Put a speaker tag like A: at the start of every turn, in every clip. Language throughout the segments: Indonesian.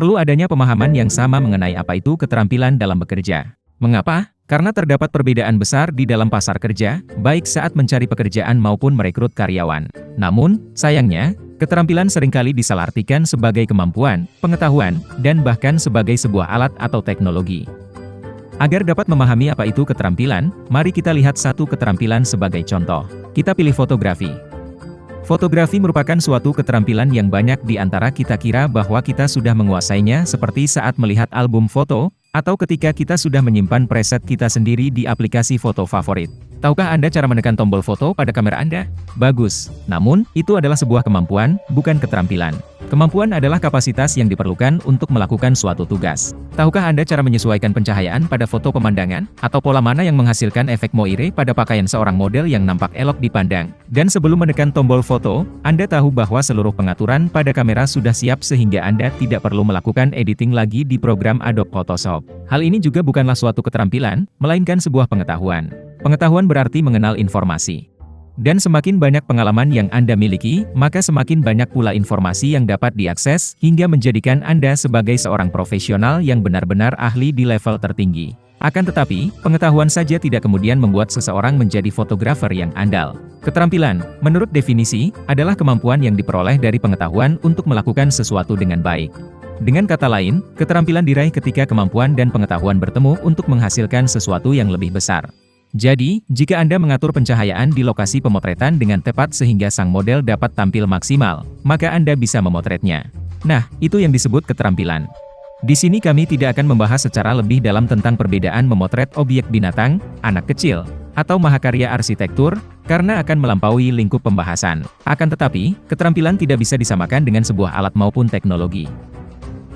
A: Perlu adanya pemahaman yang sama mengenai apa itu keterampilan dalam bekerja. Mengapa? Karena terdapat perbedaan besar di dalam pasar kerja, baik saat mencari pekerjaan maupun merekrut karyawan. Namun, sayangnya, keterampilan seringkali disalahartikan sebagai kemampuan, pengetahuan, dan bahkan sebagai sebuah alat atau teknologi. Agar dapat memahami apa itu keterampilan, mari kita lihat satu keterampilan sebagai contoh. Kita pilih fotografi. Fotografi merupakan suatu keterampilan yang banyak di antara kita kira bahwa kita sudah menguasainya, seperti saat melihat album foto, atau ketika kita sudah menyimpan preset kita sendiri di aplikasi foto favorit. Tahukah Anda cara menekan tombol foto pada kamera Anda? Bagus. Namun, itu adalah sebuah kemampuan, bukan keterampilan. Kemampuan adalah kapasitas yang diperlukan untuk melakukan suatu tugas. Tahukah Anda cara menyesuaikan pencahayaan pada foto pemandangan? Atau pola mana yang menghasilkan efek moire pada pakaian seorang model yang nampak elok dipandang? Dan sebelum menekan tombol foto, Anda tahu bahwa seluruh pengaturan pada kamera sudah siap sehingga Anda tidak perlu melakukan editing lagi di program Adobe Photoshop. Hal ini juga bukanlah suatu keterampilan, melainkan sebuah pengetahuan. Pengetahuan berarti mengenal informasi. Dan semakin banyak pengalaman yang Anda miliki, maka semakin banyak pula informasi yang dapat diakses, hingga menjadikan Anda sebagai seorang profesional yang benar-benar ahli di level tertinggi. Akan tetapi, pengetahuan saja tidak kemudian membuat seseorang menjadi fotografer yang andal. Keterampilan, menurut definisi, adalah kemampuan yang diperoleh dari pengetahuan untuk melakukan sesuatu dengan baik. Dengan kata lain, keterampilan diraih ketika kemampuan dan pengetahuan bertemu untuk menghasilkan sesuatu yang lebih besar. Jadi, jika Anda mengatur pencahayaan di lokasi pemotretan dengan tepat sehingga sang model dapat tampil maksimal, maka Anda bisa memotretnya. Nah, itu yang disebut keterampilan. Di sini kami tidak akan membahas secara lebih dalam tentang perbedaan memotret objek binatang, anak kecil, atau mahakarya arsitektur, karena akan melampaui lingkup pembahasan. Akan tetapi, keterampilan tidak bisa disamakan dengan sebuah alat maupun teknologi.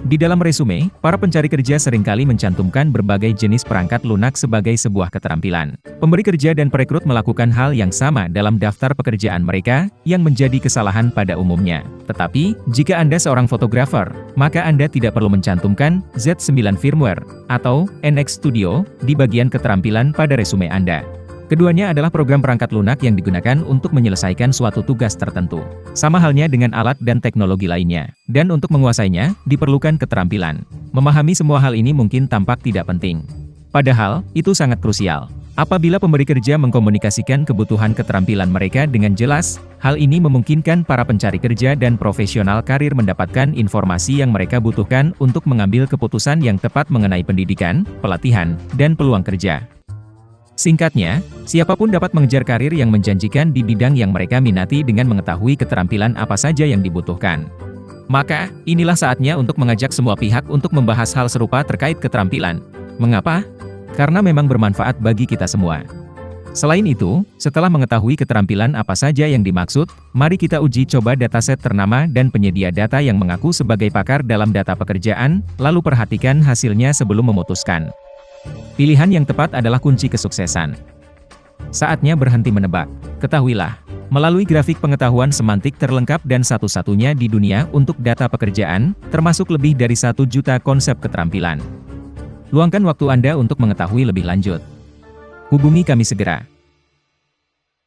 A: Di dalam resume, para pencari kerja seringkali mencantumkan berbagai jenis perangkat lunak sebagai sebuah keterampilan. Pemberi kerja dan perekrut melakukan hal yang sama dalam daftar pekerjaan mereka, yang menjadi kesalahan pada umumnya. Tetapi, jika Anda seorang fotografer, maka Anda tidak perlu mencantumkan Z9 firmware atau NX Studio di bagian keterampilan pada resume Anda. Keduanya adalah program perangkat lunak yang digunakan untuk menyelesaikan suatu tugas tertentu. Sama halnya dengan alat dan teknologi lainnya. Dan untuk menguasainya, diperlukan keterampilan. Memahami semua hal ini mungkin tampak tidak penting. Padahal, itu sangat krusial. Apabila pemberi kerja mengkomunikasikan kebutuhan keterampilan mereka dengan jelas, hal ini memungkinkan para pencari kerja dan profesional karir mendapatkan informasi yang mereka butuhkan untuk mengambil keputusan yang tepat mengenai pendidikan, pelatihan, dan peluang kerja. Singkatnya, siapapun dapat mengejar karir yang menjanjikan di bidang yang mereka minati dengan mengetahui keterampilan apa saja yang dibutuhkan. Maka, inilah saatnya untuk mengajak semua pihak untuk membahas hal serupa terkait keterampilan. Mengapa? Karena memang bermanfaat bagi kita semua. Selain itu, setelah mengetahui keterampilan apa saja yang dimaksud, mari kita uji coba dataset ternama dan penyedia data yang mengaku sebagai pakar dalam data pekerjaan, lalu perhatikan hasilnya sebelum memutuskan. Pilihan yang tepat adalah kunci kesuksesan. Saatnya berhenti menebak. Ketahuilah, melalui grafik pengetahuan semantik terlengkap dan satu-satunya di dunia untuk data pekerjaan, termasuk lebih dari 1 juta konsep keterampilan. Luangkan waktu Anda untuk mengetahui lebih lanjut. Hubungi kami segera.